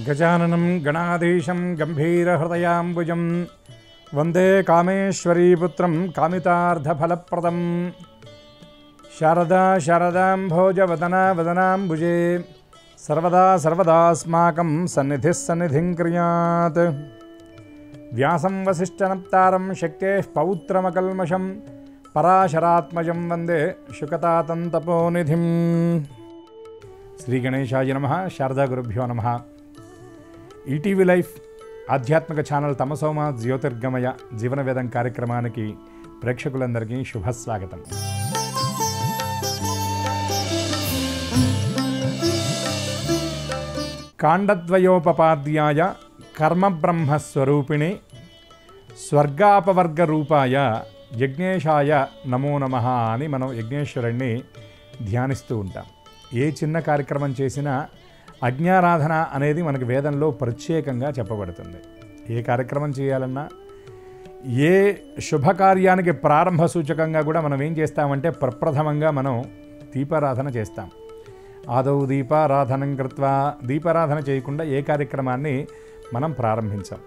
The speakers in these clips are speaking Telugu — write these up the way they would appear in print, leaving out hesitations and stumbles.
గజాననం గణాధీశం గంభీరహృదయాంబుజం వందే కామేశ్వరీపుత్రం కామితార్థఫలప్రదం శారదా శారదాంభోజవదనా వదనాంబుజే సర్వదా సర్వదాస్మాకం సన్నిధిః సన్నిధిం క్రియాత్. వ్యాసం వసిష్ఠనప్తారం శక్తేః పౌత్రమకల్మషం పరాశరాత్మజం వందే శుకతాతం తపోనిధిం. శ్రీ గణేశాయ నమః. శారదా గురుభ్యో నమః. ఈటీవీ లైఫ్ ఆధ్యాత్మిక ఛానల్ తమసోమ జ్యోతిర్గమయ జీవన వేదం కార్యక్రమానికి ప్రేక్షకులందరికీ శుభస్వాగతం. కాండద్వయోపపాద్యాయ కర్మబ్రహ్మస్వరూపిణి స్వర్గాపవర్గరూపాయ యజ్ఞేశాయ నమో నమః అని మనం యజ్ఞేశ్వరుణ్ణి ధ్యానిస్తూ ఉంటాం. ఏ చిన్న కార్యక్రమం చేసినా అగ్న్యారాధన అనేది మనకి వేదంలో ప్రత్యేకంగా చెప్పబడుతుంది. ఏ కార్యక్రమం చేయాలన్నా, ఏ శుభకార్యానికి ప్రారంభ సూచకంగా కూడా మనం ఏం చేస్తామంటే ప్రప్రథమంగా మనం దీపారాధన చేస్తాం. ఆదౌ దీపారాధనం కృత్వా, దీపారాధన చేయకుండా ఏ కార్యక్రమాన్ని మనం ప్రారంభించాం.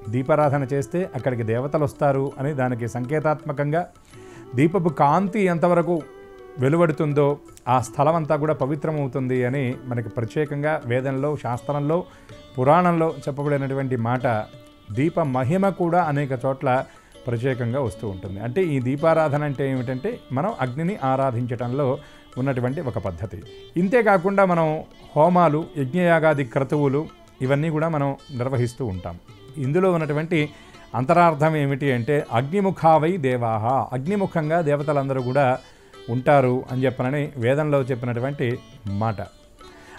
దీపారాధన చేస్తే అక్కడికి దేవతలు వస్తారు అని దానికి సంకేతాత్మకంగా దీపపు కాంతి ఎంతవరకు వెలువడుతుందో ఆ స్థలం అంతా కూడా పవిత్రమవుతుంది అని మనకి ప్రత్యేకంగా వేదంలో, శాస్త్రంలో, పురాణంలో చెప్పబడినటువంటి మాట. దీప మహిమ కూడా అనేక చోట్ల ప్రత్యేకంగా వస్తూ ఉంటుంది. అంటే ఈ దీపారాధన అంటే ఏమిటంటే మనం అగ్నిని ఆరాధించడంలో ఉన్నటువంటి ఒక పద్ధతి. ఇంతేకాకుండా మనం హోమాలు, యజ్ఞయాగాది క్రతువులు ఇవన్నీ కూడా మనం నిర్వహిస్తూ ఉంటాం. ఇందులో ఉన్నటువంటి అంతరార్థం ఏమిటి అంటే అగ్నిముఖావై దేవాహ, అగ్నిముఖంగా దేవతలందరూ కూడా ఉంటారు అని చెప్పనని వేదంలో చెప్పినటువంటి మాట.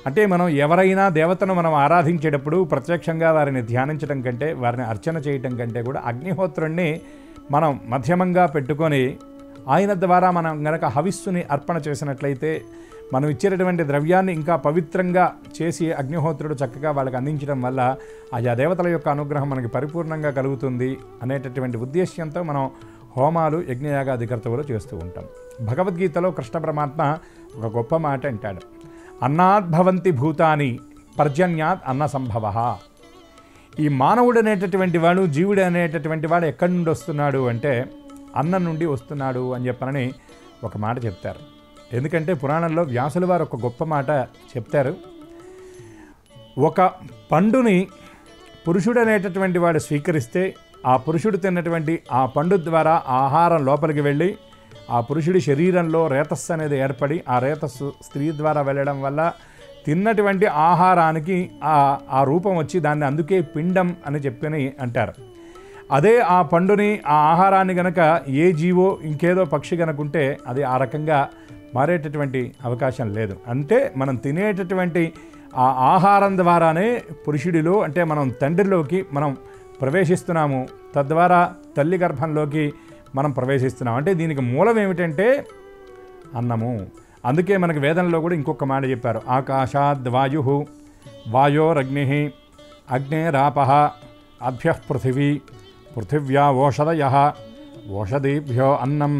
అంటే మనం ఎవరైనా దేవతను మనం ఆరాధించేటప్పుడు ప్రత్యక్షంగా వారిని ధ్యానించడం కంటే, వారిని అర్చన చేయటం కంటే కూడా అగ్నిహోత్రుణ్ణి మనం మధ్యమంగా పెట్టుకొని ఆయన ద్వారా మనం గనక హవిస్సుని అర్పణ చేసినట్లయితే మనం ఇచ్చేటటువంటి ద్రవ్యాన్ని ఇంకా పవిత్రంగా చేసి అగ్నిహోత్రుడు చక్కగా వాళ్ళకి అందించడం వల్ల ఆయా దేవతల యొక్క అనుగ్రహం మనకి పరిపూర్ణంగా కలుగుతుంది అనేటటువంటి ఉద్దేశ్యంతో మనం హోమాలు, యజ్ఞయాగాది కర్తవులు చేస్తూ ఉంటాం. భగవద్గీతలో కృష్ణ పరమాత్మ ఒక గొప్ప మాట అంటాడు. అన్నాద్భవంతి భూతాని పర్జన్యాత్ అన్న సంభవ. ఈ మానవుడు అనేటటువంటి వాడు, జీవుడు అనేటటువంటి వాడు ఎక్కడి నుండి వస్తున్నాడు అంటే అన్నం నుండి వస్తున్నాడు అని చెప్పనని ఒక మాట చెప్తారు. ఎందుకంటే పురాణంలో వ్యాసుల వారు ఒక గొప్ప మాట చెప్తారు. ఒక పండుని పురుషుడు అనేటటువంటి వాడు స్వీకరిస్తే ఆ పురుషుడు తిన్నటువంటి ఆ పండు ద్వారా ఆహారం లోపలికి వెళ్ళి ఆ పురుషుడి శరీరంలో రేతస్సు అనేది ఏర్పడి ఆ రేతస్సు స్త్రీ ద్వారా వెళ్ళడం వల్ల తిన్నటువంటి ఆహారానికి ఆ రూపం వచ్చి దాన్ని అందుకే పిండం అని చెప్పని అంటారు. అదే ఆ పండుని, ఆ ఆహారాన్ని గనక ఏ జీవో ఇంకేదో పక్షి కనుకుంటే అది ఆ రకంగా మారేటటువంటి అవకాశం లేదు. అంటే మనం తినేటటువంటి ఆ ఆహారం ద్వారానే పురుషుడిలో, అంటే మనం తండ్రిలోకి మనం ప్రవేశిస్తున్నాము, తద్వారా తల్లి గర్భంలోకి మనం ప్రవేశిస్తున్నాం. అంటే దీనికి మూలం ఏమిటంటే అన్నము. అందుకే మనకి వేదంలో కూడా ఇంకొక మాట చెప్పారు. ఆకాశాద్వాయు వాయోరగ్ని అగ్నేరాపః అభ్యః పృథివీ పృథివ్యా ఓషధయః ఓషధీభ్యో అన్నం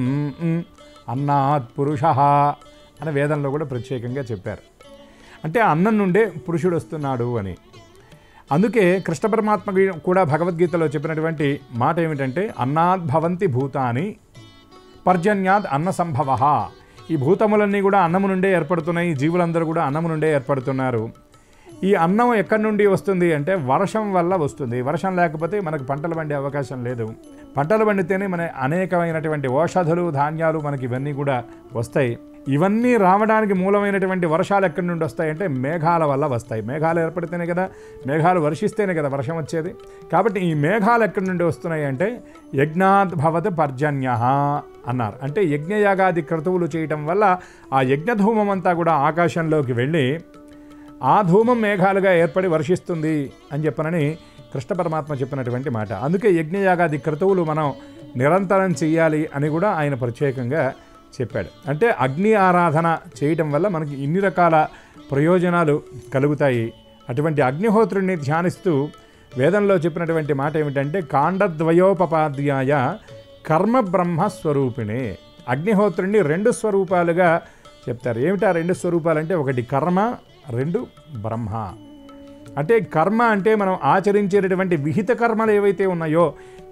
అన్నాత్ పురుషః అని వేదంలో కూడా ప్రత్యేకంగా చెప్పారు. అంటే అన్నం నుండే పురుషుడు వస్తున్నాడు అని. అందుకే కృష్ణ పరమాత్మ కూడా భగవద్గీతలో చెప్పినటువంటి మాట ఏమిటంటే అన్నాద్భవంతి భూతాని పర్జన్యాద్ అన్న సంభవ. ఈ భూతములన్నీ కూడా అన్నము నుండే ఏర్పడుతున్నాయి, జీవులందరూ కూడా అన్నము నుండే ఏర్పడుతున్నారు. ఈ అన్నం ఎక్కడి నుండి వస్తుంది అంటే వర్షం వల్ల వస్తుంది. వర్షం లేకపోతే మనకు పంటలు పండే అవకాశం లేదు. పంటలు పండితేనే మన అనేకమైనటువంటి ఔషధులు, ధాన్యాలు మనకి ఇవన్నీ కూడా వస్తాయి. ఇవన్నీ రావడానికి మూలమైనటువంటి వర్షాలు ఎక్కడి నుండి వస్తాయంటే మేఘాల వల్ల వస్తాయి. మేఘాలు ఏర్పడితేనే కదా, మేఘాలు వర్షిస్తేనే కదా వర్షం వచ్చేది. కాబట్టి ఈ మేఘాలు ఎక్కడి నుండి వస్తున్నాయి అంటే యజ్ఞాద్భవత్ పర్జన్యః అన్నారు. అంటే యజ్ఞయాగాది క్రతువులు చేయటం వల్ల ఆ యజ్ఞధూమం అంతా కూడా ఆకాశంలోకి వెళ్ళి ఆ ధూమం మేఘాలుగా ఏర్పడి వర్షిస్తుంది అని చెప్పనని కృష్ణ పరమాత్మ చెప్పినటువంటి మాట. అందుకే యజ్ఞయాగాది క్రతువులు మనం నిరంతరం చేయాలి అని కూడా ఆయన ప్రత్యేకంగా చెప్పాడు. అంటే అగ్ని ఆరాధన చేయటం వల్ల మనకి ఇన్ని రకాల ప్రయోజనాలు కలుగుతాయి. అటువంటి అగ్నిహోత్రుడిని ధ్యానిస్తూ వేదంలో చెప్పినటువంటి మాట ఏమిటంటే కాండద్వయోపపాద్యాయ కర్మ బ్రహ్మస్వరూపిణే. అగ్నిహోత్రుడిని రెండు స్వరూపాలుగా చెప్తారు. ఏమిటా రెండు స్వరూపాలంటే ఒకటి కర్మ, రెండు బ్రహ్మ. అంటే కర్మ అంటే మనం ఆచరించేటటువంటి విహిత కర్మలు ఏవైతే ఉన్నాయో,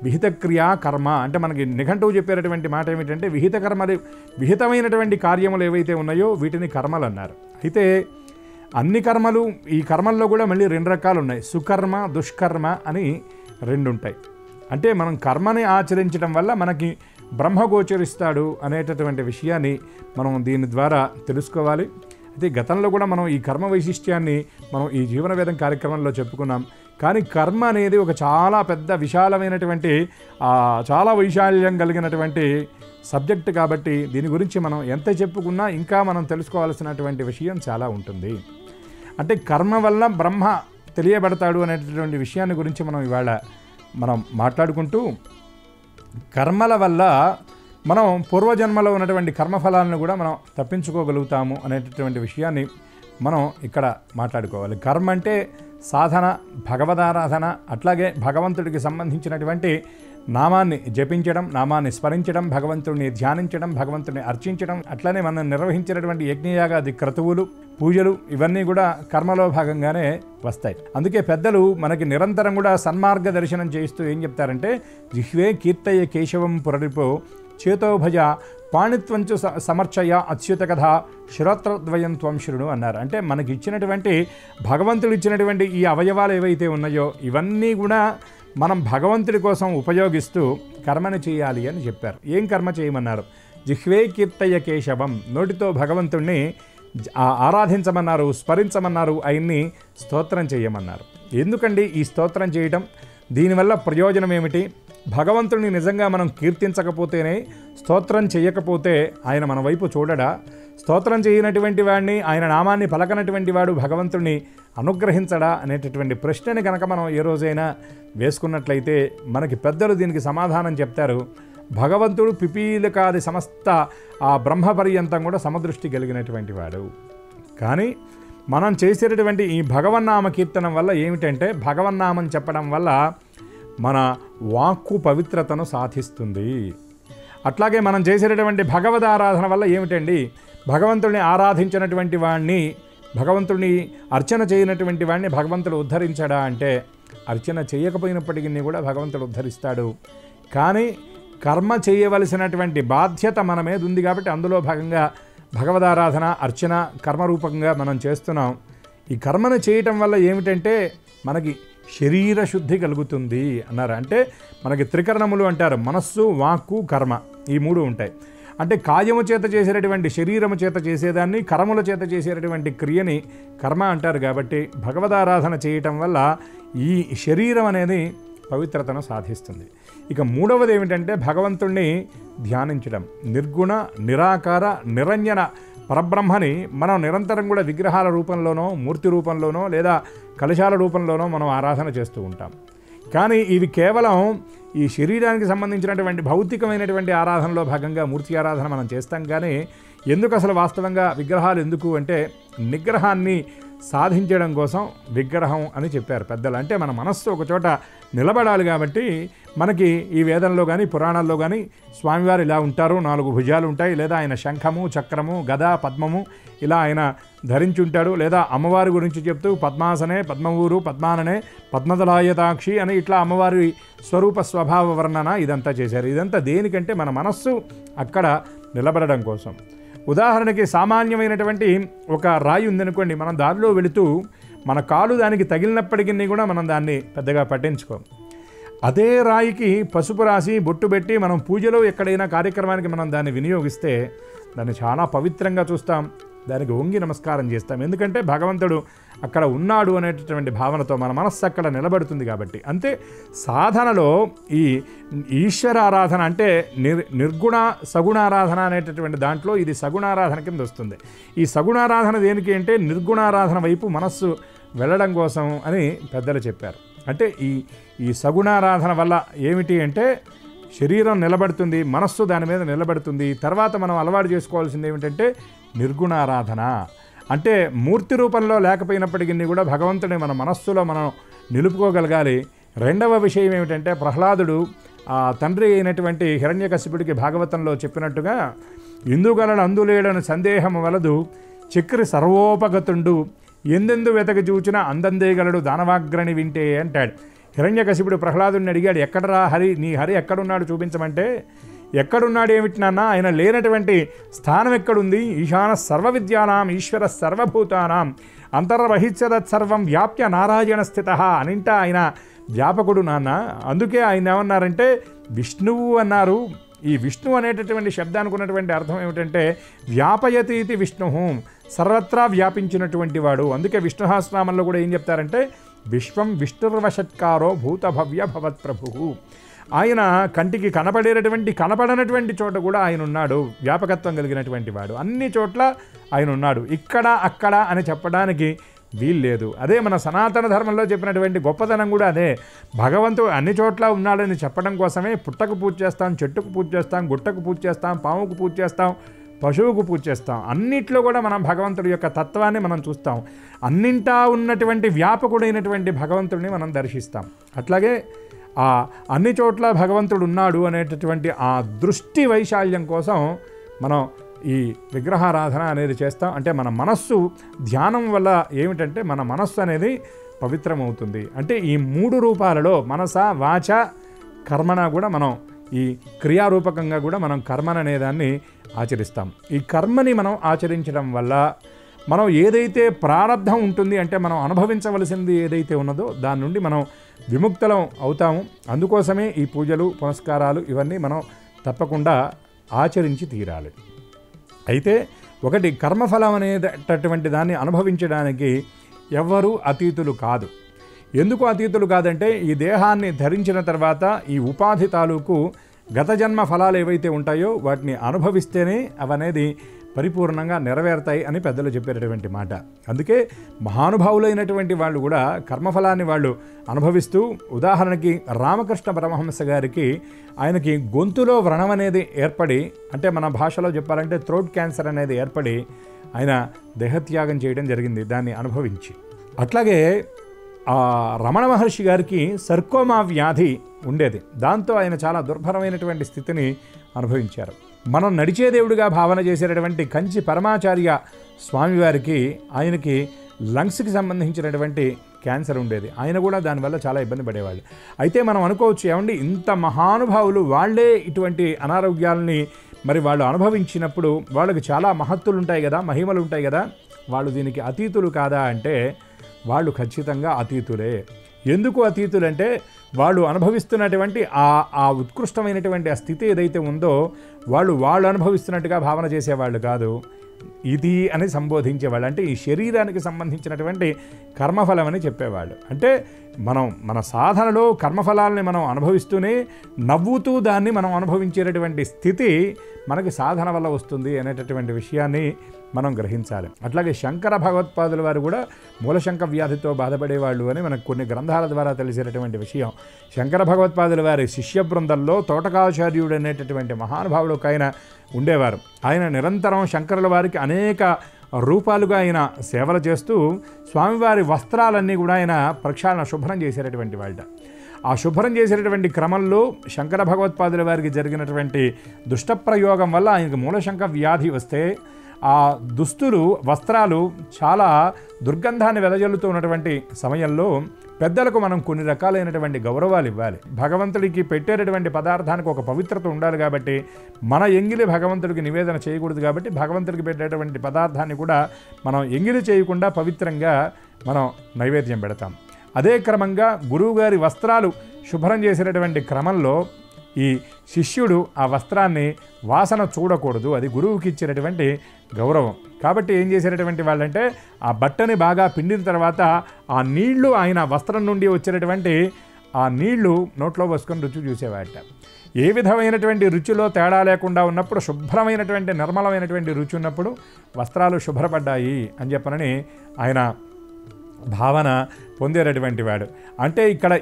విహిత క్రియా కర్మ అంటే మనకి నిఘంటువు చెప్పేటటువంటి మాట ఏమిటంటే విహిత కర్మలు, విహితమైనటువంటి కార్యములు ఏవైతే ఉన్నాయో వీటిని కర్మలు అన్నారు. అయితే అన్ని కర్మలు, ఈ కర్మల్లో కూడా మళ్ళీ 2 రకాలు ఉన్నాయి. సుకర్మ, దుష్కర్మ అని 2 ఉంటాయి. అంటే మనం కర్మని ఆచరించడం వల్ల మనకి బ్రహ్మ గోచరిస్తాడు అనేటటువంటి విషయాన్ని మనం దీని ద్వారా తెలుసుకోవాలి. అయితే గతంలో కూడా మనం ఈ కర్మ వైశిష్ట్యాన్ని మనం ఈ జీవనవేదం కార్యక్రమంలో చెప్పుకున్నాం. కానీ కర్మ అనేది ఒక చాలా పెద్ద విశాలమైనటువంటి చాలా వైశాల్యం కలిగినటువంటి సబ్జెక్ట్ కాబట్టి దీని గురించి మనం ఎంత చెప్పుకున్నా ఇంకా మనం తెలుసుకోవాల్సినటువంటి విషయం చాలా ఉంటుంది. అంటే కర్మ వల్ల బ్రహ్మ తెలియబడతాడు అనేటటువంటి విషయాన్ని గురించి మనం ఇవాళ మాట్లాడుకుంటూ, కర్మల వల్ల మనం పూర్వజన్మలో ఉన్నటువంటి కర్మఫలాలను కూడా మనం తప్పించుకోగలుగుతాము అనేటటువంటి విషయాన్ని మనం ఇక్కడ మాట్లాడుకోవాలి. కర్మ అంటే సాధన, భగవదారాధన, అట్లాగే భగవంతుడికి సంబంధించినటువంటి నామాన్ని జపించడం, నామాన్ని స్మరించడం, భగవంతుడిని ధ్యానించడం, భగవంతుడిని అర్చించడం, అట్లనే మనం నిర్వహించినటువంటి యజ్ఞయాగాది క్రతువులు, పూజలు ఇవన్నీ కూడా కర్మలో భాగంగానే వస్తాయి. అందుకే పెద్దలు మనకి నిరంతరం కూడా సన్మార్గ దర్శనం చేయిస్తూ ఏం చెప్తారంటే, జిహ్వే కీర్తయ కేశవం పురరిపో చేతోభజ పాణిత్వంచు సమర్చయ అచ్యుత కథ శ్రోత్రద్వయం త్వం శృణు అన్నారు. అంటే మనకి ఇచ్చినటువంటి భగవంతుడు ఇచ్చినటువంటి ఈ అవయవాలు ఏవైతే ఉన్నాయో ఇవన్నీ కూడా మనం భగవంతుడి కోసం ఉపయోగిస్తూ కర్మని చేయాలి అని చెప్పారు. ఏం కర్మ చేయమన్నారు? జిహ్వే కీర్తయ కేశవం, నోటితో భగవంతుణ్ణి ఆరాధించమన్నారు, స్మరించమన్నారు, ఆయన్ని స్తోత్రం చేయమన్నారు. ఎందుకండి ఈ స్తోత్రం చేయటం? దీనివల్ల ప్రయోజనం ఏమిటి? భగవంతుడిని నిజంగా మనం కీర్తించకపోతేనే, స్తోత్రం చేయకపోతే ఆయన మన వైపు చూడడా? స్తోత్రం చేయనటువంటి వాడిని, ఆయన నామాన్ని పలకనటువంటి వాడు భగవంతుడిని అనుగ్రహించడా అనేటటువంటి ప్రశ్నని కనుక మనం ఏ రోజైనా వేసుకున్నట్లయితే మనకి పెద్దలు దీనికి సమాధానం చెప్తారు. భగవంతుడు పిపీలకాది సమస్త ఆ బ్రహ్మ పర్యంతం కూడా సమదృష్టి కలిగినటువంటి వాడు. కానీ మనం చేసేటటువంటి ఈ భగవన్నామ కీర్తనం వల్ల ఏమిటంటే, భగవన్నామం చెప్పడం వల్ల మన వాక్కు పవిత్రతను సాధిస్తుంది. అట్లాగే మనం చేసేటటువంటి భగవదారాధన వల్ల ఏమిటండి, భగవంతుడిని ఆరాధించినటువంటి వాడిని, భగవంతుడిని అర్చన చేయనటువంటి వాడిని భగవంతుడు ఉద్ధరించాడా అంటే, అర్చన చేయకపోయినప్పటికీ కూడా భగవంతుడు ఉద్ధరిస్తాడు. కానీ కర్మ చేయవలసినటువంటి బాధ్యత మన మీద ఉంది కాబట్టి అందులో భాగంగా భగవదారాధన, అర్చన కర్మరూపంగా మనం చేస్తున్నాం. ఈ కర్మను చేయటం వల్ల ఏమిటంటే మనకి శరీర శుద్ధి కలుగుతుంది అన్నారు. అంటే మనకి త్రికరణములు అంటారు, మనస్సు, వాక్కు, కర్మ, ఈ 3 ఉంటాయి. అంటే కాయము చేత చేసేటటువంటి, శరీరము చేత చేసేదాన్ని, కర్మల చేత చేసేటటువంటి క్రియని కర్మ అంటారు. కాబట్టి భగవదారాధన చేయటం వల్ల ఈ శరీరం అనేది పవిత్రతను సాధిస్తుంది. ఇక 3వది ఏమిటంటే భగవంతుణ్ణి ధ్యానించడం. నిర్గుణ, నిరాకార, నిరంజన పరబ్రహ్మని మనం నిరంతరం కూడా విగ్రహాల రూపంలోనో, మూర్తి రూపంలోనో, లేదా కలశాల రూపంలోనో మనం ఆరాధన చేస్తూ ఉంటాం. కానీ ఇవి కేవలం ఈ శరీరానికి సంబంధించినటువంటి భౌతికమైనటువంటి ఆరాధనలో భాగంగా మూర్తి ఆరాధన మనం చేస్తాం. కానీ ఎందుకు అసలు వాస్తవంగా విగ్రహాలు ఎందుకు అంటే, నిగ్రహాన్ని సాధించడం కోసం విగ్రహం అని చెప్పారు పెద్దలు. అంటే మన మనస్సు ఒక చోట నిలబడాలి కాబట్టి మనకి ఈ వేదంలో కానీ పురాణాల్లో కానీ స్వామివారు ఇలా ఉంటారు, 4 భుజాలు ఉంటాయి, లేదా ఆయన శంఖము, చక్రము, గద, పద్మము ఇలా ఆయన ధరించి ఉంటాడు, లేదా అమ్మవారి గురించి చెప్తూ పద్మాసనే, పద్మవూరు, పద్మాననే, పద్మదలాయతాక్షి అని ఇట్లా అమ్మవారి స్వరూప స్వభావ వర్ణన ఇదంతా చేశారు. ఇదంతా దేనికంటే మన మనస్సు అక్కడ నిలబడడం కోసం. ఉదాహరణకి సామాన్యమైనటువంటి ఒక రాయి ఉందనుకోండి, మనం దారిలో వెళుతూ మన కాలు దానికి తగిలినప్పటికీ కూడా మనం దాన్ని పెద్దగా పట్టించుకోం. అదే రాయికి పసుపు రాసి బొట్టు పెట్టి మనం పూజలో ఎక్కడైనా కార్యక్రమానికి మనం దాన్ని వినియోగిస్తే దాన్ని చాలా పవిత్రంగా చూస్తాం, దానికి వంగి నమస్కారం చేస్తాం. ఎందుకంటే భగవంతుడు అక్కడ ఉన్నాడు అనేటటువంటి భావనతో మన మనస్సు అక్కడ నిలబడుతుంది కాబట్టి. అంతే సాధనలో ఈ ఈశ్వరారాధన అంటే నిర్గుణ సగుణారాధన అనేటటువంటి దాంట్లో ఇది సగుణారాధన కింద వస్తుంది. ఈ సగుణారాధన దేనికి అంటే నిర్గుణారాధన వైపు మనస్సు వెళ్ళడం కోసం అని పెద్దలు చెప్పారు. అంటే ఈ సగుణారాధన వల్ల ఏమిటి అంటే శరీరం నిలబడుతుంది, మనస్సు దాని మీద నిలబడుతుంది. తర్వాత మనం అలవాటు చేసుకోవాల్సింది ఏమిటంటే నిర్గుణారాధన. అంటే మూర్తి రూపంలో లేకపోయినప్పటికీ కూడా భగవంతుని మన మనస్సులో మనం నిలుపుకోగలగాలి. రెండవ విషయం ఏమిటంటే ప్రహ్లాదుడు తండ్రి అయినటువంటి హిరణ్యకశిపుడికి భాగవతంలో చెప్పినట్టుగా ఇందుగలను అందులేడని సందేహము వలదు చక్రి సర్వోపగతుండు ఎందెందు వెతక చూచిన అందందేగలడు దానవాగ్రణి వింటే అంటాడు. హిరణ్యకశిపుడు ప్రహ్లాదుని అడిగాడు, ఎక్కడరా హరి, నీ హరి ఎక్కడున్నాడు చూపించమంటే, ఎక్కడున్నాడు ఏమిటి నాన్న, ఆయన లేనటువంటి స్థానం ఎక్కడుంది? ఈశాన సర్వ విద్యానాం ఈశ్వర సర్వభూతానాం అంతర్బహిష్యతత్ సర్వం వ్యాప్య నారాయణ స్థిత అనింట ఆయన వ్యాపకుడు నాన్న. అందుకే ఆయన ఏమన్నారంటే విష్ణువు అన్నారు. ఈ విష్ణు అనేటటువంటి శబ్దానికి ఉన్నటువంటి అర్థం ఏమిటంటే వ్యాపయతి ఇది విష్ణు, సర్వత్రా వ్యాపించినటువంటి వాడు. అందుకే విష్ణు సహస్రనామంలో కూడా ఏం చెప్తారంటే విశ్వం విష్ణుర్వషట్కారో భూతభవ్య భవత్ప్రభు. ఆయన కంటికి కనపడనటువంటి చోట కూడా ఆయన ఉన్నాడు, వ్యాపకత్వం కలిగినటువంటి వాడు. అన్ని చోట్ల ఆయన ఉన్నాడు, ఇక్కడ అక్కడ అని చెప్పడానికి వీల్లేదు. అదే మన సనాతన ధర్మంలో చెప్పినటువంటి గొప్పతనం కూడా అదే. భగవంతుడు అన్ని చోట్ల ఉన్నాడని చెప్పడం కోసమే పుట్టకు పూజ చేస్తాం, చెట్టుకు పూజ చేస్తాం, గుట్టకు పూజ చేస్తాం, పాముకు పూజ చేస్తాం, పశువుకు పూజ చేస్తాం. అన్నిట్లో కూడా మనం భగవంతుడి యొక్క తత్వాన్ని మనం చూస్తాం. అన్నింటా ఉన్నటువంటి వ్యాపకుడైనటువంటి భగవంతుడిని మనం దర్శిస్తాం. అట్లాగే ఆ అన్ని చోట్ల భగవంతుడు ఉన్నాడు అనేటటువంటి ఆ దృష్టి వైశాల్యం కోసం మనం ఈ విగ్రహారాధన అనేది చేస్తాం. అంటే మన మనస్సు ధ్యానం వల్ల ఏమిటంటే మన మనస్సు అనేది పవిత్రమవుతుంది. అంటే ఈ 3 రూపాలలో మనస వాచ కర్మన కూడా మనం ఈ క్రియారూపకంగా కూడా మనం కర్మన అనేదాన్ని ఆచరిస్తాం. ఈ కర్మని మనం ఆచరించడం వల్ల మనం ఏదైతే ప్రారంధం ఉంటుంది, అంటే మనం అనుభవించవలసింది ఏదైతే ఉన్నదో దాని నుండి మనం విముక్తులం అవుతాము. అందుకోసమే ఈ పూజలు పునస్కారాలు ఇవన్నీ మనం తప్పకుండా ఆచరించి తీరాలి. అయితే ఒకటి, కర్మఫలం అనేటటువంటి దాన్ని అనుభవించడానికి ఎవ్వరూ అతీతులు కాదు. ఎందుకు అతీతులు కాదంటే ఈ దేహాన్ని ధరించిన తర్వాత ఈ ఉపాధి తాలూకు గత జన్మ ఫలాలు ఏవైతే ఉంటాయో వాటిని అనుభవిస్తేనే అవనేది పరిపూర్ణంగా నెరవేరుతాయి అని పెద్దలు చెప్పేటటువంటి మాట. అందుకే మహానుభావులైనటువంటి వాళ్ళు కూడా కర్మఫలాన్ని వాళ్ళు అనుభవిస్తూ, ఉదాహరణకి రామకృష్ణ పరమహంస గారికి ఆయనకి గొంతులో వ్రణం అనేది ఏర్పడి, అంటే మన భాషలో చెప్పాలంటే థ్రోట్ క్యాన్సర్ అనేది ఏర్పడి ఆయన దేహత్యాగం చేయడం జరిగింది దాన్ని అనుభవించి. అట్లాగే రమణ మహర్షి గారికి సర్కోమా వ్యాధి ఉండేది. దాంతో ఆయన చాలా దుర్భరమైనటువంటి స్థితిని అనుభవించారు. మనం నడిచే దేవుడిగా భావన చేసేటటువంటి కంచి పరమాచార్య స్వామివారికి ఆయనకి లంగ్స్కి సంబంధించినటువంటి క్యాన్సర్ ఉండేది. ఆయన కూడా దానివల్ల చాలా ఇబ్బంది పడేవాళ్ళు. అయితే మనం అనుకోవచ్చు, ఏమండి ఇంత మహానుభావులు వాళ్ళే ఇటువంటి అనారోగ్యాలని మరి వాళ్ళు అనుభవించినప్పుడు వాళ్ళకి చాలా మహత్తులు ఉంటాయి కదా, మహిమలు ఉంటాయి కదా, వాళ్ళు దీనికి అతీతులు కాదా అంటే వాళ్ళు ఖచ్చితంగా అతీతులే. ఎందుకు అతీతులంటే వాళ్ళు అనుభవిస్తున్నటువంటి ఆ ఉత్కృష్టమైనటువంటి ఆ స్థితి ఏదైతే ఉందో వాళ్ళు అనుభవిస్తున్నట్టుగా భావన చేసేవాళ్ళు కాదు, ఇది అని సంబోధించేవాళ్ళు. అంటే ఈ శరీరానికి సంబంధించినటువంటి కర్మఫలం అని చెప్పేవాళ్ళు. అంటే మన సాధనలో కర్మఫలాలని మనం అనుభవిస్తూనే నవ్వుతూ దాన్ని మనం అనుభవించేటటువంటి స్థితి మనకి సాధన వల్ల వస్తుంది అనేటటువంటి విషయాన్ని మనం గ్రహించాలి. అట్లాగే శంకర భగవత్పాదుల వారు కూడా మూలశంక వ్యాధితో బాధపడేవాళ్ళు అని మనకు కొన్ని గ్రంథాల ద్వారా తెలిసేటటువంటి విషయం. శంకర భగవత్పాదుల వారి శిష్య బృందంలో తోటకాచార్యుడు అనేటటువంటి మహానుభావుడు ఒక ఆయన ఉండేవారు. ఆయన నిరంతరం శంకరుల వారికి అనేక రూపాలుగా ఆయన సేవలు చేస్తూ స్వామివారి వస్త్రాలన్నీ కూడా ఆయన ప్రక్షాళన శుభ్రం చేసేటటువంటి వాళ్ళ. ఆ శుభ్రం చేసేటటువంటి క్రమంలో శంకర భగవత్పాదుల వారికి జరిగినటువంటి దుష్టప్రయోగం వల్ల ఆయనకు మూలశంక వ్యాధి వస్తే ఆ దుస్తులు వస్త్రాలు చాలా దుర్గంధాన్ని వెదజల్లుతూ ఉన్నటువంటి సమయంలో పెద్దలకు మనం కొన్ని రకాలైనటువంటి గౌరవాలు ఇవ్వాలి. భగవంతుడికి పెట్టేటటువంటి పదార్థానికి ఒక పవిత్రత ఉండాలి కాబట్టి మన ఎంగిలి భగవంతుడికి నివేదన చేయకూడదు. కాబట్టి భగవంతుడికి పెట్టేటువంటి పదార్థాన్ని కూడా మనం ఎంగిలి చేయకుండా పవిత్రంగా మనం నైవేద్యం పెడతాం. అదే క్రమంగా గురువుగారి వస్త్రాలు శుభ్రం చేసేటటువంటి క్రమంలో ఈ శిష్యుడు ఆ వస్త్రాన్ని వాసన చూడకూడదు, అది గురువుకి ఇచ్చినటువంటి గౌరవం. కాబట్టి ఏం చేసేటటువంటి వాళ్ళంటే ఆ బట్టని బాగా పిండిన తర్వాత ఆ నీళ్లు ఆయన వస్త్రం నుండి వచ్చేటటువంటి ఆ నీళ్లు నోట్లో పోసుకొని రుచి చూసేవాట. ఏ విధమైనటువంటి రుచిలో తేడా లేకుండా ఉన్నప్పుడు, శుభ్రమైనటువంటి నిర్మలమైనటువంటి రుచి ఉన్నప్పుడు వస్త్రాలు శుభ్రపడ్డాయి అని చెప్పనని ఆయన భావన పొందేటటువంటి వాడు. అంటే ఇక్కడ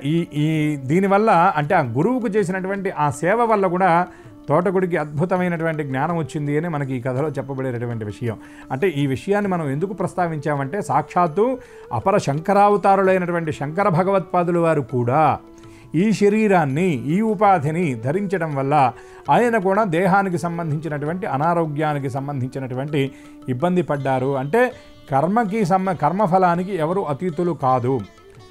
ఈ దీనివల్ల అంటే ఆ గురువుకు చేసినటువంటి ఆ సేవ వల్ల కూడా తోటకుడికి అద్భుతమైనటువంటి జ్ఞానం వచ్చింది అని మనకి ఈ కథలో చెప్పబడేటటువంటి విషయం. అంటే ఈ విషయాన్ని మనం ఎందుకు ప్రస్తావించామంటే సాక్షాత్తు అపర శంకరావతారులైనటువంటి శంకర భగవత్పాదుల వారు కూడా ఈ శరీరాన్ని, ఈ ఉపాధిని ధరించడం వల్ల ఆయన కూడా దేహానికి సంబంధించినటువంటి అనారోగ్యానికి సంబంధించినటువంటి ఇబ్బంది పడ్డారు. అంటే కర్మఫలానికి ఎవరు అతీతులు కాదు.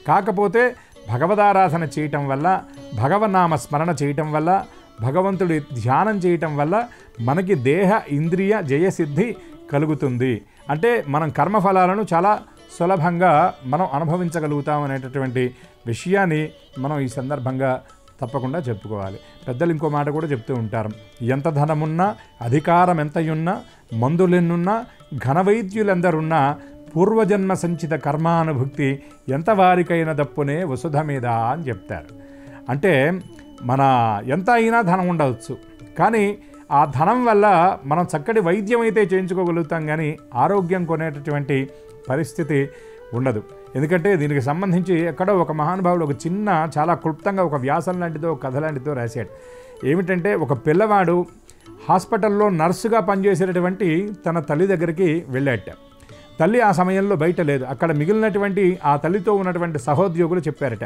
కాకపోతే భగవదారాధన చేయటం వల్ల, భగవన్నామ స్మరణ చేయటం వల్ల, భగవంతుడి ధ్యానం చేయటం వల్ల మనకి దేహ ఇంద్రియ జయసిద్ధి కలుగుతుంది. అంటే మనం కర్మఫలాలను చాలా సులభంగా మనం అనుభవించగలుగుతాం అనేటటువంటి విషయాన్ని మనం ఈ సందర్భంగా తప్పకుండా చెప్పుకోవాలి. పెద్దలు ఇంకో మాట కూడా చెప్తూ ఉంటారు, ఎంత ధనమున్నా, అధికారం ఎంతయున్నా, మందులెన్నున్నా, ఘనవైద్యులందరున్నా, పూర్వజన్మ సంచిత కర్మానుభుక్తి ఎంత వారికైనా దప్పునే వసుధ మీద అని చెప్తారు. అంటే మన ఎంత అయినా ధనం ఉండవచ్చు, కానీ ఆ ధనం వల్ల మనం చక్కటి వైద్యం అయితే చేయించుకోగలుగుతాం, కానీ ఆరోగ్యం కొనేటటువంటి పరిస్థితి ఉండదు. ఎందుకంటే దీనికి సంబంధించి ఎక్కడో ఒక మహానుభావుడు ఒక చిన్న చాలా క్లుప్తంగా ఒక వ్యాసం లాంటిదో ఒక కథ లాంటిదో రాశాడు. ఏమిటంటే ఒక పిల్లవాడు హాస్పిటల్లో నర్సుగా పనిచేసేటటువంటి తన తల్లి దగ్గరికి వెళ్ళాట. తల్లి ఆ సమయంలో బయట లేదు. అక్కడ మిగిలినటువంటి ఆ తల్లితో ఉన్నటువంటి సహోద్యోగులు చెప్పారట,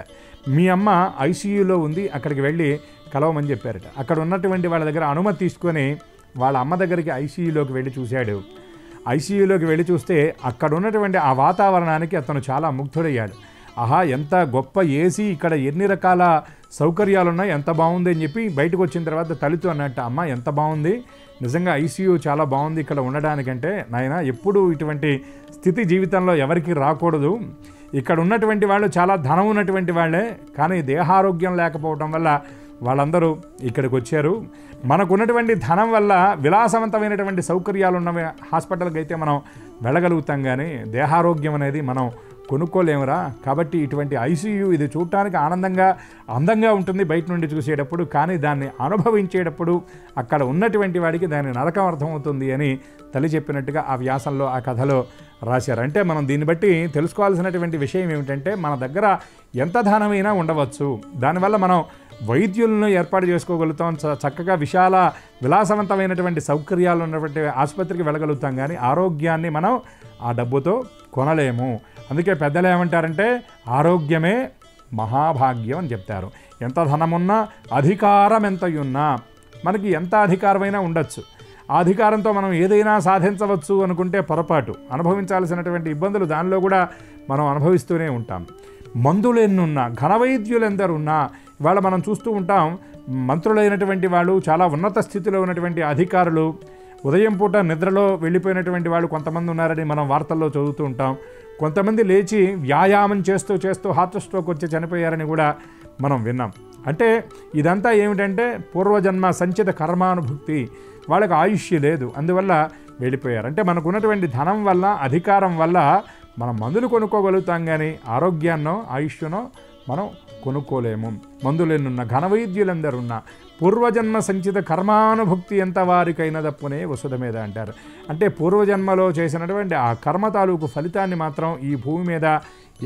మీ అమ్మ ఐసీయూలో ఉంది, అక్కడికి వెళ్ళి కలవమని చెప్పారట. అక్కడ ఉన్నటువంటి వాళ్ళ దగ్గర అనుమతి తీసుకొని వాళ్ళ అమ్మ దగ్గరికి ఐసీయూలోకి వెళ్ళి చూశాడు. ఐసీయూలోకి వెళ్ళి చూస్తే అక్కడ ఉన్నటువంటి ఆ వాతావరణానికి అతను చాలా ముగ్ధుడయ్యాడు. ఆహా, ఎంత గొప్ప ఏసీ, ఇక్కడ ఎన్ని రకాల సౌకర్యాలు ఉన్నాయి, ఎంత బాగుంది అని చెప్పి బయటకు వచ్చిన తర్వాత తల్లితో అన్నట్టు, అమ్మ ఎంత బాగుంది, నిజంగా ఐసీయూ చాలా బాగుంది ఇక్కడ ఉండడానికంటే, నాయన ఎప్పుడు ఇటువంటి స్థితి జీవితంలో ఎవరికి రాకూడదు. ఇక్కడ ఉన్నటువంటి వాళ్ళు చాలా ధనం ఉన్నటువంటి వాళ్ళే, కానీ దేహారోగ్యం లేకపోవడం వల్ల వాళ్ళందరూ ఇక్కడికి వచ్చారు. మనకున్నటువంటి ధనం వల్ల విలాసవంతమైనటువంటి సౌకర్యాలు ఉన్న హాస్పిటల్కి అయితే మనం వెళ్ళగలుగుతాం, కానీ దేహారోగ్యం అనేది మనం కొనుక్కోలేమురా. కాబట్టి ఇటువంటి ఐసీయూ ఇది చూడటానికి అందంగా ఉంటుంది బయట నుండి చూసేటప్పుడు, కానీ దాన్ని అనుభవించేటప్పుడు అక్కడ ఉన్నటువంటి వాడికి దాని నరకం అర్థమవుతుంది అని తల్లి చెప్పినట్టుగా ఆ వ్యాసంలో ఆ కథలో రాశారు. అంటే మనం దీన్ని బట్టి తెలుసుకోవాల్సినటువంటి విషయం ఏమిటంటే, మన దగ్గర ఎంత ధనమైనా ఉండవచ్చు, దానివల్ల మనం వైద్యులను ఏర్పాటు చేసుకోగలుగుతాం, చక్కగా విలాసవంతమైనటువంటి సౌకర్యాలు ఉన్నటువంటి ఆసుపత్రికి వెళ్ళగలుగుతాం, కానీ ఆరోగ్యాన్ని మనం ఆ డబ్బుతో కొనలేము. అందుకే పెద్దలు ఏమంటారంటే, ఆరోగ్యమే మహాభాగ్యం అని చెప్తారు. ఎంత ధనమున్నా, అధికారం ఎంతయున్నా, మనకి ఎంత అధికారమైనా ఉండొచ్చు, ఆ అధికారంతో మనం ఏదైనా సాధించవచ్చు అనుకుంటే పొరపాటు. అనుభవించాల్సినటువంటి ఇబ్బందులు దానిలో కూడా మనం అనుభవిస్తూనే ఉంటాం. మందులు ఎన్నున్నా, ఘనవైద్యులెందరున్నా, ఇవాళ మనం చూస్తూ ఉంటాం, మంత్రులైనటువంటి వాళ్ళు, చాలా ఉన్నత స్థితిలో ఉన్నటువంటి అధికారులు, ఉదయం పూట నిద్రలో వెళ్ళిపోయినటువంటి వాళ్ళు కొంతమంది ఉన్నారని మనం వార్తల్లో చదువుతూ ఉంటాం. కొంతమంది లేచి వ్యాయామం చేస్తూ హార్ట్ స్ట్రోక్ వచ్చి చనిపోయారని కూడా మనం విన్నాం. అంటే ఇదంతా ఏమిటంటే పూర్వజన్మ సంచిత కర్మానుభుక్తి, వాళ్ళకి ఆయుష్ లేదు, అందువల్ల వెళ్ళిపోయారు. అంటే మనకు ఉన్నటువంటి ధనం వల్ల, అధికారం వల్ల మనం మందులు కొనుక్కోగలుగుతాం, కానీ ఆరోగ్యాన్నో ఆయుష్నో మనం కొనుక్కోలేము. మందులెన్నున్న, ఘనవైద్యులందరున్న, పూర్వజన్మ సంచిత కర్మానుభుక్తి ఎంత వారికైనా దప్పునే వసుధ మీద అంటారు. అంటే పూర్వజన్మలో చేసినటువంటి ఆ కర్మ తాలూకు ఫలితాన్ని మాత్రం ఈ భూమి మీద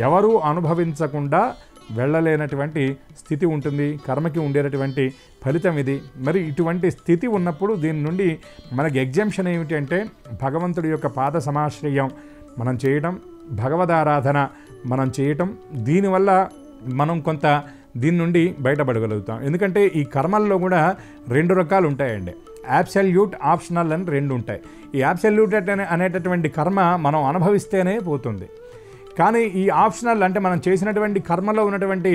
ఎవరూ అనుభవించకుండా వెళ్ళలేనటువంటి స్థితి ఉంటుంది. కర్మకి ఉండేటటువంటి ఫలితం ఇది. మరి ఇటువంటి స్థితి ఉన్నప్పుడు దీని నుండి మనకి ఎగ్జంప్షన్ ఏమిటి అంటే, భగవంతుడి యొక్క పాద సమాశ్రయం మనం చేయటం, భగవదారాధన మనం చేయటం, దీనివల్ల మనం కొంత దీని నుండి బయటపడగలుగుతాం. ఎందుకంటే ఈ కర్మల్లో కూడా 2 రకాలు ఉంటాయండి. యాబ్సల్యూట్, ఆప్షనల్ అని 2 ఉంటాయి. ఈ యాబ్సల్యూట్ అనేటటువంటి కర్మ మనం అనుభవిస్తేనే పోతుంది, కానీ ఈ ఆప్షనల్ అంటే మనం చేసినటువంటి కర్మలో ఉన్నటువంటి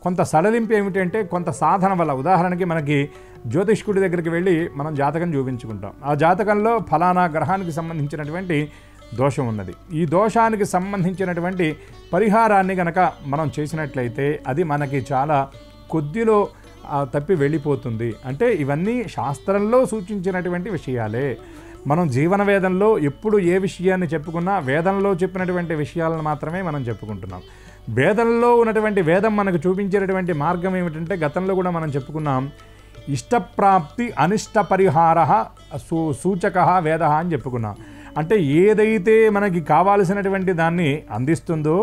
కొంత సడలింపు ఏమిటంటే, కొంత సాధన వల్ల. ఉదాహరణకి మనకి జ్యోతిష్కుడి దగ్గరికి వెళ్ళి మనం జాతకం చూపించుకుంటాం. ఆ జాతకంలో ఫలానా గ్రహానికి సంబంధించినటువంటి దోషం ఉన్నది. ఈ దోషానికి సంబంధించినటువంటి పరిహారాన్ని కనుక మనం చేసినట్లయితే అది మనకి చాలా కొద్దిలో తప్పి వెళ్ళిపోతుంది. అంటే ఇవన్నీ శాస్త్రంలో సూచించినటువంటి విషయాలే. మనం జీవన వేదంలో ఎప్పుడు ఏ విషయాన్ని చెప్పుకున్నా వేదంలో చెప్పినటువంటి విషయాలను మాత్రమే మనం చెప్పుకుంటున్నాం. వేదంలో ఉన్నటువంటి వేదం మనకు చూపించేటటువంటి మార్గం ఏమిటంటే, గతంలో కూడా మనం చెప్పుకున్నాం, ఇష్టప్రాప్తి అనిష్ట పరిహార సూచక వేద అని చెప్పుకున్నాం. అంటే ఏదైతే మనకి కావాల్సినటువంటి దాన్ని అందిస్తుందో,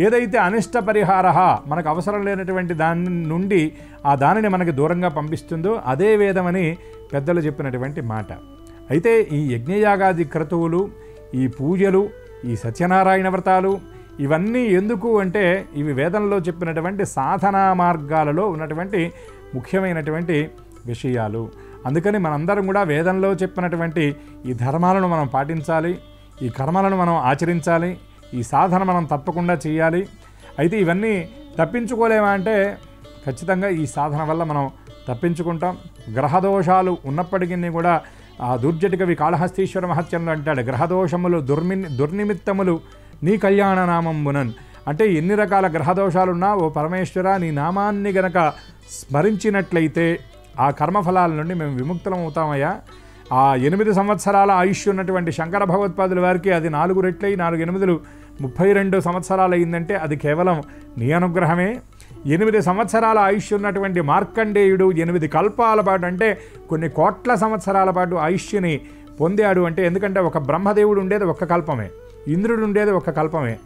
ఏదైతే అనిష్ట పరిహార మనకు అవసరం లేనటువంటి దాని నుండి ఆ దానిని మనకి దూరంగా పంపిస్తుందో అదే వేదమని పెద్దలు చెప్పినటువంటి మాట. అయితే ఈ యజ్ఞయాగాది క్రతువులు, ఈ పూజలు, ఈ సత్యనారాయణ వ్రతాలు ఇవన్నీ ఎందుకు అంటే, ఇవి వేదంలో చెప్పినటువంటి సాధనా మార్గాలలో ఉన్నటువంటి ముఖ్యమైనటువంటి విషయాలు. అందుకని మనందరం కూడా వేదంలో చెప్పినటువంటి ఈ ధర్మాలను మనం పాటించాలి. ఈ కర్మలను మనం ఆచరించాలి, ఈ సాధన మనం తప్పకుండా చేయాలి. అయితే ఇవన్నీ తప్పించుకోలేమా అంటే ఖచ్చితంగా ఈ సాధన వల్ల మనం తప్పించుకుంటాం. గ్రహదోషాలు ఉన్నప్పటికీ కూడా ఆ దుర్జటికవి కాళహస్తీశ్వర మహత్యంలో అంటాడు, గ్రహదోషములు దుర్నిమిత్తములు నీ కళ్యాణ నామంబునన్. అంటే ఎన్ని రకాల గ్రహదోషాలున్నా ఓ పరమేశ్వర నీ నామాన్ని గనక స్మరించినట్లయితే ఆ కర్మఫలాల నుండి మేము విముక్తులం అవుతామయ్యా. ఆ 8 సంవత్సరాల ఆయుష్ ఉన్నటువంటి శంకర భగవత్పాదుల వారికి అది 4 రెట్లై 4 8 32 సంవత్సరాలు అయిందంటే అది కేవలం నీ అనుగ్రహమే. 8 సంవత్సరాల ఆయుష్ ఉన్నటువంటి మార్కండేయుడు 8 కల్పాల పాటు అంటే కొన్ని కోట్ల సంవత్సరాల పాటు ఆయుష్ని పొందాడు. అంటే ఎందుకంటే ఒక బ్రహ్మదేవుడు ఉండేది ఒక్క కల్పమే, ఇంద్రుడు ఉండేది ఒక్క కల్పమే.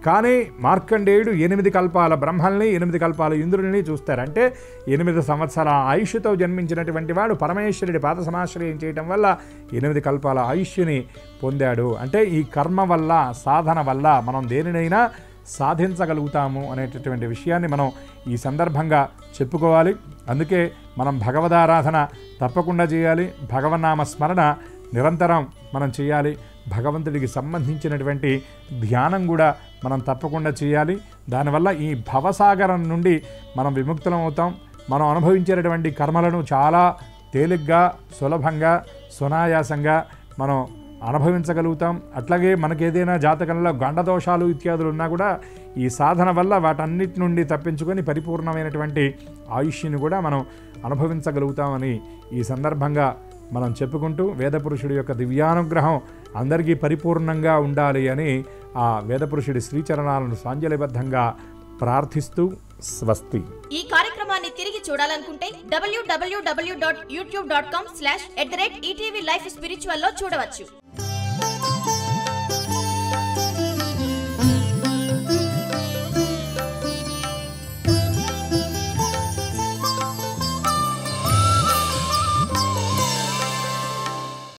కానీ మార్కండేయుడు 8 కల్పాల బ్రహ్మల్ని 8 కల్పాల ఇంద్రుడిని చూస్తారు. అంటే 8 సంవత్సరాల ఆయుష్తో జన్మించినటువంటి వాడు పరమేశ్వరుడి పాద సమాశ్రయం చేయటం వల్ల 8 కల్పాల ఆయుష్ని పొందాడు. అంటే ఈ కర్మ వల్ల, సాధన వల్ల మనం దేనినైనా సాధించగలుగుతాము అనేటటువంటి విషయాన్ని మనం ఈ సందర్భంగా చెప్పుకోవాలి. అందుకే మనం భగవదారాధన తప్పకుండా చేయాలి, భగవన్నామ స్మరణ నిరంతరం మనం చేయాలి, భగవంతుడికి సంబంధించినటువంటి ధ్యానం కూడా మనం తప్పకుండా చేయాలి. దానివల్ల ఈ భవసాగరం నుండి మనం విముక్తులం అవుతాం. మనం అనుభవించేటటువంటి కర్మలను చాలా తేలిగ్గా, సులభంగా, సునాయాసంగా మనం అనుభవించగలుగుతాం. అట్లాగే మనకేదైనా జాతకంలో గండదోషాలు ఇత్యాదులు ఉన్నా కూడా ఈ సాధన వల్ల వాటన్నిటి నుండి తప్పించుకొని పరిపూర్ణమైనటువంటి ఆయుష్ని కూడా మనం అనుభవించగలుగుతామని ఈ సందర్భంగా మనం చెప్పుకుంటూ వేదపురుషుడి యొక్క దివ్యానుగ్రహం అందరికీ పరిపూర్ణంగా ఉండాలి అని ఆ వేదపురుషుడి శ్రీచరణాలను సాంజలిబద్ధంగా ప్రార్థిస్తూ స్వస్తి. ఈ కార్యక్రమాన్ని తిరిగి చూడాలనుకుంటే www.youtube.com/ETV Life Spiritual లో చూడవచ్చు.